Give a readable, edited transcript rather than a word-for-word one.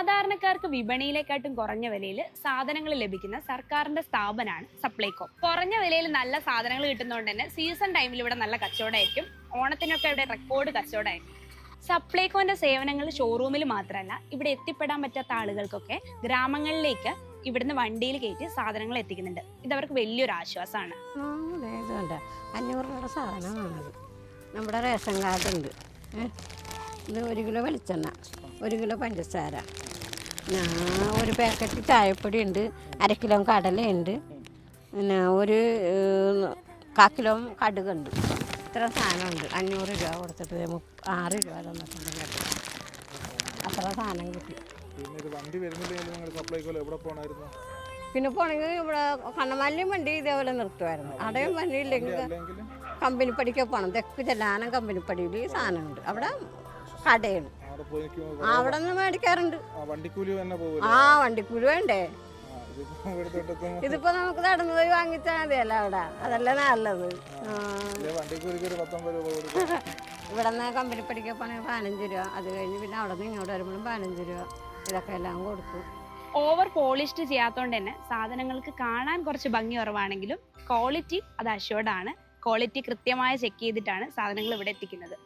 സാധാരണക്കാർക്ക് വിപണിയിലേക്കാട്ടും കുറഞ്ഞ വിലയിൽ സാധനങ്ങൾ ലഭിക്കുന്ന സർക്കാരിന്റെ സ്ഥാപനമാണ് സപ്ലൈകോ. കുറഞ്ഞ വിലയിൽ നല്ല സാധനങ്ങൾ കിട്ടുന്നതുകൊണ്ട് തന്നെ സീസൺ ടൈമിൽ ഇവിടെ നല്ല കച്ചവടമായിരിക്കും. ഓണത്തിനൊക്കെ ഇവിടെ റെക്കോർഡ് കച്ചവടമായിരിക്കും. സപ്ലൈകോന്റെ സേവനങ്ങൾ ഷോറൂമിൽ മാത്രമല്ല, ഇവിടെ എത്തിപ്പെടാൻ പറ്റാത്ത ആളുകൾക്കൊക്കെ ഗ്രാമങ്ങളിലേക്ക് ഇവിടുന്ന് വണ്ടിയിൽ കയറ്റി സാധനങ്ങൾ എത്തിക്കുന്നുണ്ട്. ഇതവർക്ക് വലിയൊരു ആശ്വാസമാണ്. 500 രൂപയുടെ സാധനമാണത്. നമ്മുടെ റേഷൻ കാർഡ് ഉണ്ട്. ഇത് 1 കിലോ വെളിച്ചെണ്ണ, 1 കിലോ പഞ്ചസാര, 1 പാക്കറ്റ് ചായപ്പൊടി ഉണ്ട്, 1/2 കിലോ കടലയുണ്ട്, പിന്നെ 1/4 കിലോ കടുകുണ്ട്. ഇത്ര സാധനമുണ്ട്. 500 രൂപ കൊടുത്തിട്ട് 6 രൂപ തന്നിട്ടുണ്ട്. അത്ര സാധനം കിട്ടി. പിന്നെ പോണെങ്കിൽ ഇവിടെ കണ്ണമാലിയും വണ്ടി ഇതേപോലെ നിർത്തുമായിരുന്നു. അവിടെയും വണ്ടി ഇല്ലെങ്കിൽ കമ്പനിപ്പടിക്ക് പോകണം. തെക്ക് ചെല്ലാനം കമ്പനിപ്പടിയിൽ ഈ സാധനമുണ്ട്. അവിടെ കടയാണ്. അവിടെ നിന്ന് മേടിക്കാറുണ്ട്. വണ്ടിക്കൂലി വേണ്ടേ? ഇതിപ്പോ നമുക്ക് നടന്നു പോയി വാങ്ങിച്ചാൽ മതിയല്ല അവിടെ. അതല്ലേ നല്ലത്. ഇവിടെ നിന്ന് കമ്പനിപ്പടിക്ക് പോണെങ്കിൽ 15 രൂപ. അത് കഴിഞ്ഞ് പിന്നെ അവിടെ നിന്ന് ഇങ്ങോട്ട് വരുമ്പോഴും 15 രൂപ. ഇതൊക്കെ എല്ലാം കൊടുത്തു. ഓവർ പോളിഷ്ഡ് ചെയ്യാത്തോണ്ട് തന്നെ സാധനങ്ങൾക്ക് കാണാൻ കുറച്ച് ഭംഗി കുറവാണെങ്കിലും ക്വാളിറ്റി അത് അഷ്യൂർഡ് ആണ്. ക്വാളിറ്റി കൃത്യമായി ചെക്ക് ചെയ്തിട്ടാണ് സാധനങ്ങൾ ഇവിടെ എത്തിക്കുന്നത്.